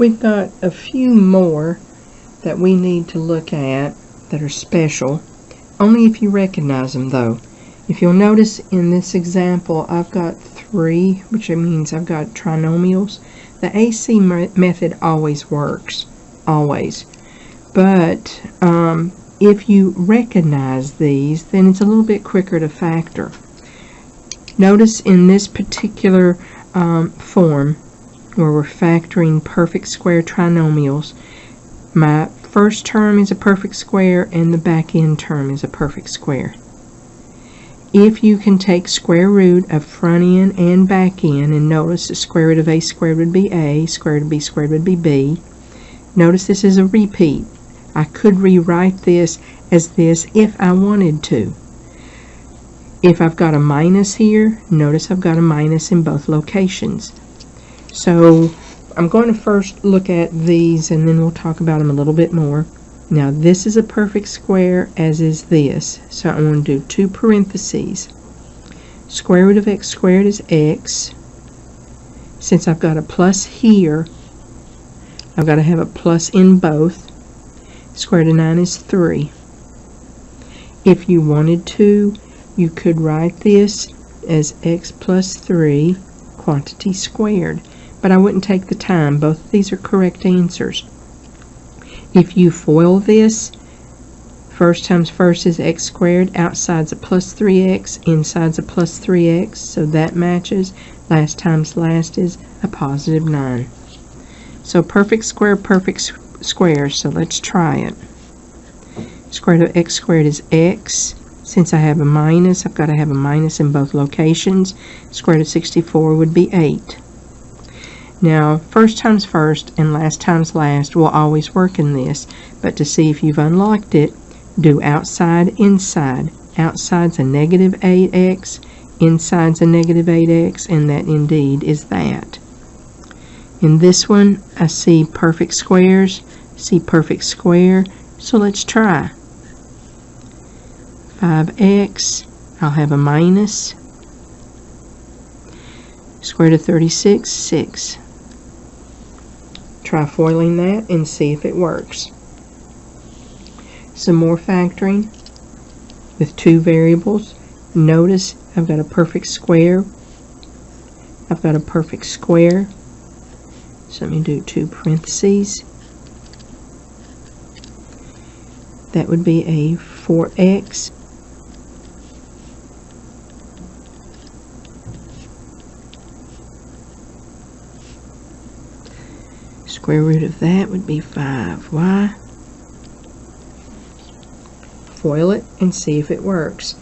We've got a few more that we need to look at that are special, only if you recognize them though. If you'll notice in this example, I've got 3, which means I've got trinomials. The AC method always works, always. But if you recognize these, then it's a little bit quicker to factor. Notice in this particular form, where we're factoring perfect square trinomials, my first term is a perfect square and the back end term is a perfect square. If you can take square root of front end and back end, and notice the square root of a squared would be a, square root of b squared would be b. Notice this is a repeat. I could rewrite this as this if I wanted to. If I've got a minus here, notice I've got a minus in both locations. So I'm going to first look at these and then we'll talk about them a little bit more. Now this is a perfect square, as is this. So I'm going to do 2 parentheses. Square root of x squared is x. Since I've got a plus here, I've got to have a plus in both. Square root of 9 is 3. If you wanted to, you could write this as x plus 3 quantity squared. But I wouldn't take the time. Both of these are correct answers. If you FOIL this, first times first is x squared, outside's a plus 3x, inside's a plus 3x, so that matches. Last times last is a positive 9. So perfect square, so let's try it. Square root of x squared is x. Since I have a minus, I've got to have a minus in both locations. Square root of 64 would be 8. Now, first times first and last times last will always work in this, but to see if you've unlocked it, do outside, inside. Outside's a negative 8x, inside's a negative 8x, and that indeed is that. In this one, I see perfect squares, see perfect square, so let's try. 5x, I'll have a minus. Square root of 36, 6. Try foiling that and see if it works. Some more factoring with 2 variables. Notice I've got a perfect square. I've got a perfect square. So let me do 2 parentheses. That would be a 4x. Square root of that would be 5y. Foil it and see if it works.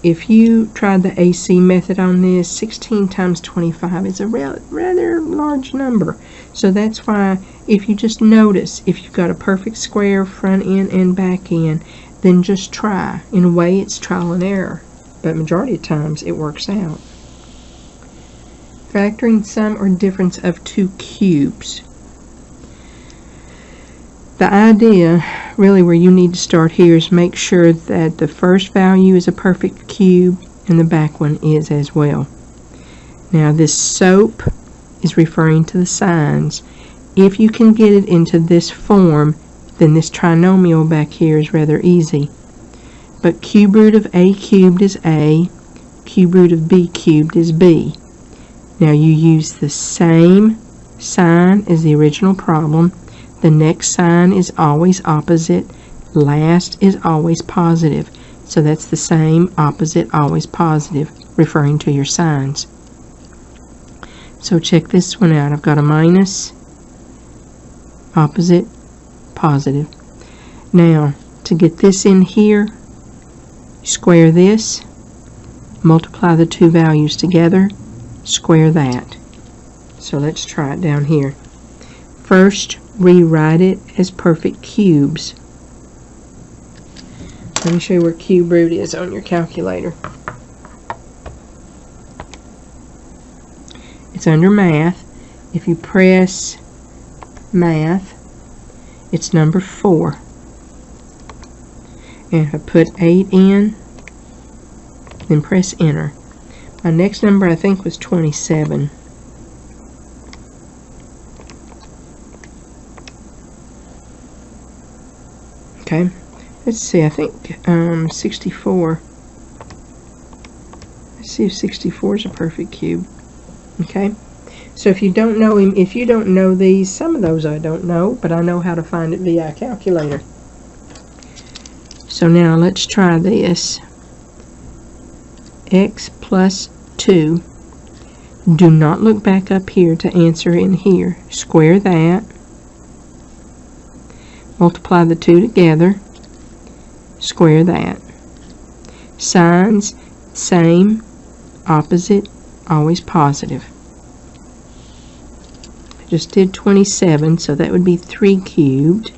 If you tried the AC method on this, 16 times 25 is a rather large number. So that's why if you just notice, if you've got a perfect square front end and back end, then just try. In a way, it's trial and error, but majority of times it works out. Factoring sum or difference of 2 cubes. The idea, really where you need to start here, is make sure that the first value is a perfect cube and the back one is as well. Now this SOAP is referring to the signs. If you can get it into this form, then this trinomial back here is rather easy. But cube root of a cubed is a, cube root of b cubed is b. Now you use the same sign as the original problem. The next sign is always opposite. Last is always positive. So that's the same, opposite, always positive, referring to your signs. So check this one out. I've got a minus, opposite, positive. Now, to get this in here, square this, multiply the 2 values together, square that. So let's try it down here. First, rewrite it as perfect cubes. Let me show you where cube root is on your calculator. It's under math. If you press math, it's number 4. And if I put 8 in, then press enter. My next number I think was 27. Okay, let's see, I think 64. Let's see if 64 is a perfect cube. Okay, so if you don't know him, if you don't know these, some of those I don't know, but I know how to find it via a calculator. So now let's try this. X plus 2. Do not look back up here to answer in here. Square that. Multiply the 2 together. Square that. Signs, same, opposite, always positive. I just did 27, so that would be 3 cubed.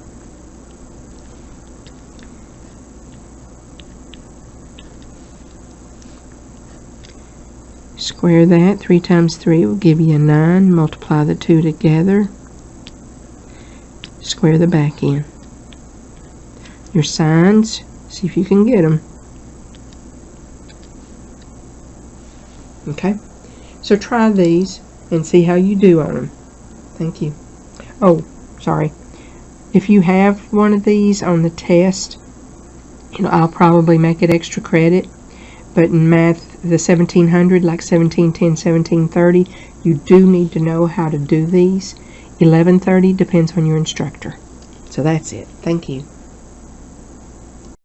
Square that. 3 times 3 will give you a 9. Multiply the 2 together. Square the back end. Your signs, see if you can get them. Okay, so try these and see how you do on them. Thank you. Oh, sorry. If you have one of these on the test, I'll probably make it extra credit. But in math, the 1700, like 1710, 1730, you do need to know how to do these. 1130 depends on your instructor. So that's it. Thank you.